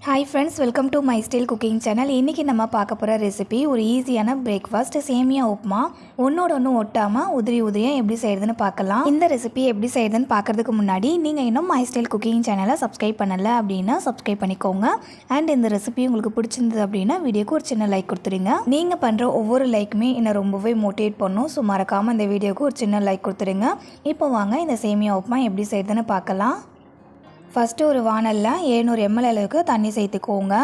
Hi friends, welcome to my style cooking channel. இன்றைக்கி நம்ம பார்க்க போகிற ரெசிபி ஒரு ஈஸியான பிரேக்ஃபாஸ்ட் சேமியா உப்புமா. ஒன்றோட ஒன்று ஒட்டாமல் உதிரியாக எப்படி செய்கிறதுன்னு பார்க்கலாம். இந்த ரெசிபி எப்படி செய்கிறதுன்னு பார்க்குறதுக்கு முன்னாடி நீங்கள் இன்னும் மை ஸ்டைல் குக்கிங் சேனலை சப்ஸ்கிரைப் பண்ணலை அப்படின்னா சப்ஸ்கிரைப் பண்ணிக்கோங்க. அண்ட் இந்த ரெசிபி உங்களுக்கு பிடிச்சிருந்தது அப்படின்னா வீடியோக்கு ஒரு சின்ன லைக் கொடுத்துருங்க. நீங்கள் பண்ணுற ஒவ்வொரு லைக்குமே என்னை ரொம்பவே மோட்டிவேட் பண்ணும். ஸோ மறக்காமல் இந்த வீடியோக்கு ஒரு சின்ன லைக் கொடுத்துருங்க. இப்போ வாங்க இந்த சேமியா உப்புமா எப்படி செய்கிறதுன்னு பார்க்கலாம். ஃபஸ்ட்டு ஒரு வானலில் 700 ml அளவுக்கு தண்ணி சேர்த்துக்கோங்க.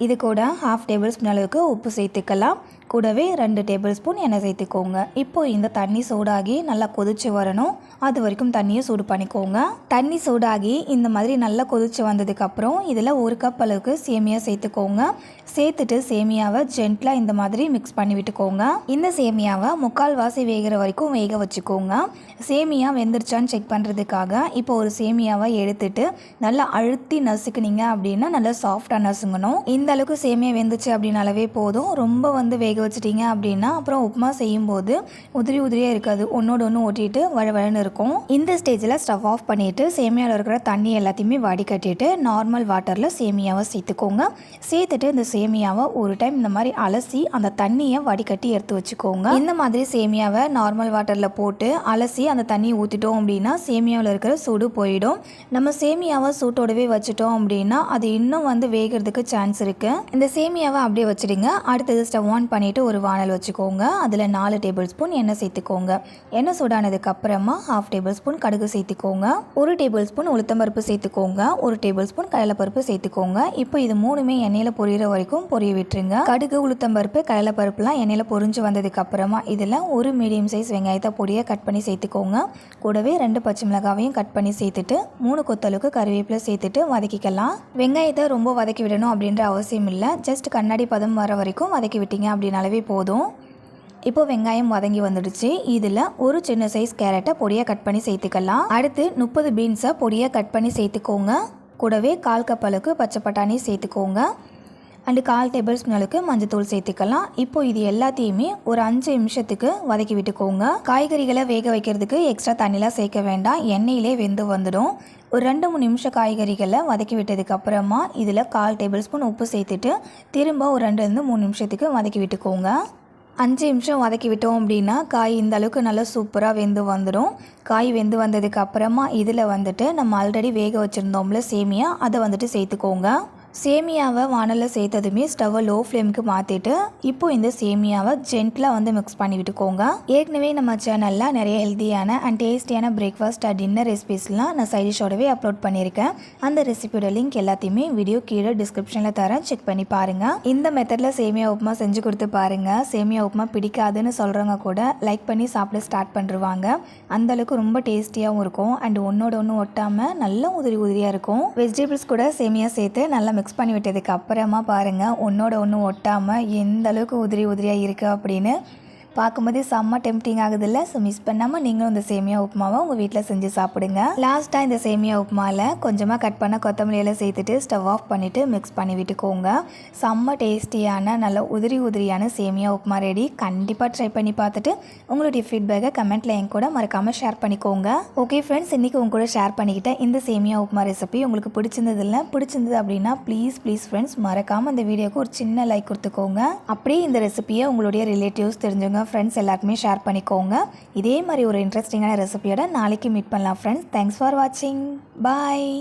இது கூட 1/2 டேபிள் ஸ்பூன் அளவுக்கு உப்பு சேர்த்துக்கலாம். கூடவே 2 டேபிள் ஸ்பூன் எண்ணெய் சேர்த்துக்கோங்க. இப்போது இந்த தண்ணி சூடாகி நல்லா கொதிச்சு வரணும். அது வரைக்கும் தண்ணியை சூடு பண்ணிக்கோங்க. தண்ணி சூடாகி இந்த மாதிரி நல்லா கொதிச்சு வந்ததுக்கப்புறம் இதில் 1 கப் அளவுக்கு சேமியா சேர்த்துக்கோங்க. சேர்த்துட்டு சேமியாவை ஜென்ட்லாக இந்த மாதிரி மிக்ஸ் பண்ணி விட்டுக்கோங்க. இந்த சேமியாவை 3/4 வாசி வேகிற வரைக்கும் வேக வச்சுக்கோங்க. சேமியா வெந்துருச்சான்னு செக் பண்ணுறதுக்காக இப்போ ஒரு சேமியாவை எடுத்துட்டு நல்லா அழுத்தி நசுக்குனீங்க அப்படின்னா நல்லா சாஃப்டாக நசுங்கணும். இந்த அளவுக்கு சேமியா வெந்துச்சு அப்படின்னாலவே போதும். ரொம்ப வேக வச்சிட்டிங்க அப்படின்னா அப்புறம் உப்புமா செய்யும்போது உதிரியாக இருக்காது, ஒன்றோடு ஒன்று ஒட்டிட்டு வழவழன்னு இருக்கும். இந்த ஸ்டேஜில் ஸ்டவ் ஆஃப் பண்ணிவிட்டு சேமியாவில் இருக்கிற தண்ணி எல்லாத்தையுமே வடிகட்டிட்டு நார்மல் வாட்டரில் சேமியாவை சேர்த்துக்கோங்க. சேர்த்துட்டு இந்த சேமியாவை ஒரு டைம் இந்த மாதிரி அலசி அந்த தண்ணியை வடிகட்டி எடுத்து வச்சுக்கோங்க. இந்த மாதிரி சேமியாவை நார்மல் வாட்டரில் போட்டு அலசி அந்த தண்ணியை ஊற்றிட்டோம் அப்படின்னா சேமியாவில் இருக்கிற சூடு போயிடும். நம்ம சேமியாவை சூட்டோடவே வச்சுட்டோம் அப்படின்னா அது இன்னும் வேகிறதுக்கு சான்ஸ் இருக்குது. இந்த சேமியாவை அப்படியே வச்சுடுங்க. அடுத்தது ஸ்டவ் ஆன் பண்ணிவிட்டு ஒரு வானல் வச்சுக்கோங்க. அதில் 4 டேபிள் ஸ்பூன் எண்ணெய் சேர்த்துக்கோங்க. எண்ணெய் சூடானதுக்கு அப்புறமா 1/2 டேபிள் ஸ்பூன் கடுகு சேர்த்துக்கோங்க. 1 டேபிள் ஸ்பூன் உளுத்தம்பருப்பு சேர்த்துக்கோங்க. 1 டேபிள் ஸ்பூன் கடலைப்பருப்பு சேர்த்துக்கோங்க. இப்போ இது மூணுமே எண்ணெயில் பொரியிற வரைக்கும் பொரிய விட்டுருங்க. கடுகு, உளுத்தம்பருப்பு, கடலைப்பருப்புலாம் எண்ணெயில் பொரிஞ்சு வந்ததுக்கு அப்புறமா இதில் ஒரு மீடியம் சைஸ் வெங்காயத்தை பொடியை கட் பண்ணி சேர்த்துக்கோங்க. கூடவே 2 பச்சை மிளகாவையும் கட் பண்ணி சேர்த்துட்டு 3 கொத்தளவுக்கு கருவேப்பிலை சேர்த்துட்டு வதக்கிக்கலாம். வெங்காயத்தை ரொம்ப வதக்கி விடணும் அப்படின்ற அவசியம் இல்லை. ஜஸ்ட் கண்ணாடி பதம் வர வரைக்கும் வதக்கி விட்டீங்க அப்படின்னாலே போதும். இப்போ வெங்காயம் வதங்கி வந்துடுச்சு. இதில் ஒரு சின்ன சைஸ் கேரட்டை பொடியாக கட் பண்ணி சேர்த்துக்கலாம். அடுத்து 30 பீன்ஸை பொடியாக கட் பண்ணி சேர்த்துக்கோங்க. கூடவே 1/4 கப் அளவுக்கு பச்சை பட்டாணி சேர்த்துக்கோங்க. அண்டு 1/4 டேபிள் ஸ்பூன் அளவுக்கு மஞ்சத்தூள் சேர்த்துக்கலாம். இப்போ இது எல்லாத்தையுமே ஒரு 5 நிமிஷத்துக்கு வதக்கி விட்டுக்கோங்க. காய்கறிகளை வேக வைக்கிறதுக்கு எக்ஸ்ட்ரா தண்ணிலாம் சேர்க்க வேண்டாம், எண்ணெயிலே வெந்து வந்துடும். ஒரு 2-3 நிமிஷம் காய்கறிகளை வதக்கி விட்டதுக்கு அப்புறமா இதில் 1/4 டேபிள் ஸ்பூன் உப்பு சேர்த்துட்டு திரும்ப ஒரு 2-3 நிமிஷத்துக்கு வதக்கி விட்டுக்கோங்க. 5 நிமிஷம் வதக்கி விட்டோம் அப்படின்னா காய் இந்த அளவுக்கு நல்லா சூப்பராக வெந்து வந்துடும். காய் வெந்து வந்ததுக்கு அப்புறமா இதில் நம்ம ஆல்ரெடி வேக வச்சுருந்தோம்ல சேமியா, அதை சேர்த்துக்கோங்க. சேமியாவை வானலில் சேர்த்ததுமே ஸ்டவ்வை லோ ஃப்ளேமுக்கு மாற்றிட்டு இப்போ இந்த சேமியாவை ஜென்ட்லாக மிக்ஸ் பண்ணி விட்டுக்கோங்க. ஏற்கனவே நம்ம சேனலில் நிறைய ஹெல்த்தியான அண்ட் டேஸ்டியான பிரேக்ஃபாஸ்ட் டின்னர் ரெசிபிஸ்லாம் நான் சைடிஷோடவே அப்லோட் பண்ணியிருக்கேன். அந்த ரெசிபியோட லிங்க் எல்லாத்தையுமே வீடியோ கீழே டிஸ்கிரிப்ஷனில் தரேன், செக் பண்ணி பாருங்கள். இந்த மெத்தடில் சேமியா உப்புமா செஞ்சு கொடுத்து பாருங்கள். சேமியா உப்புமா பிடிக்காதுன்னு சொல்கிறவங்க கூட லைக் பண்ணி சாப்பிட ஸ்டார்ட் பண்ணிடுவாங்க. அந்தளவுக்கு ரொம்ப டேஸ்டியாகவும் இருக்கும் அண்ட் ஒன்றோட ஒன்று ஒட்டாமல் நல்லா உதிரியாக இருக்கும். வெஜிடபிள்ஸ் கூட சேமியா சேர்த்து நல்லா மிக்ஸ் பண்ணி விட்டதுக்கு அப்புறமா பாருங்கள் ஒன்றோட ஒன்று ஒட்டாமல் எந்த அளவுக்கு உதிரியாக இருக்குது அப்படின்னு பார்க்கும்போது செம்ம டெம்ப்டிங் ஆகுது இல்லை? ஸோ மிஸ் பண்ணாமல் நீங்களும் இந்த சேமியா உப்புமாவை உங்கள் வீட்டில் செஞ்சு சாப்பிடுங்க. லாஸ்ட்டாக இந்த சேமியா உப்புமாவில் கொஞ்சமாக கட் பண்ண கொத்தமல்லியெல்லாம் சேர்த்துட்டு ஸ்டவ் ஆஃப் பண்ணிவிட்டு மிக்ஸ் பண்ணி விட்டுக்கோங்க. செம்ம டேஸ்டியான நல்ல உதிரியான சேமியா உப்புமா ரெடி. கண்டிப்பாக ட்ரை பண்ணி பார்த்துட்டு உங்களுடைய ஃபீட்பேக்கை கமெண்ட்டில் என் கூட மறக்காமல் ஷேர் பண்ணிக்கோங்க. ஓகே ஃப்ரெண்ட்ஸ், இன்றைக்கி உங்க கூட ஷேர் பண்ணிக்கிட்டேன் இந்த சேமியா உப்புமா ரெசிபி உங்களுக்கு பிடிச்சிருந்தது அப்படின்னா ப்ளீஸ் ஃப்ரெண்ட்ஸ் மறக்காமல் இந்த வீடியோக்கு ஒரு சின்ன லைக் கொடுத்துக்கோங்க. அப்படியே இந்த ரெசிபியை உங்களுடைய ரிலேட்டிவ்ஸ் தெரிஞ்சவங்க ஃப்ரெண்ட்ஸ் எல்லாருக்குமே ஷேர் பண்ணிக்கோங்க. இதே மாதிரி ஒரு இன்ட்ரெஸ்டிங்கான ரெசிபியோட நாளைக்கு மீட் பண்ணலாம் ஃப்ரெண்ட்ஸ். தேங்க்ஸ் ஃபார் வாட்சிங். பாய்.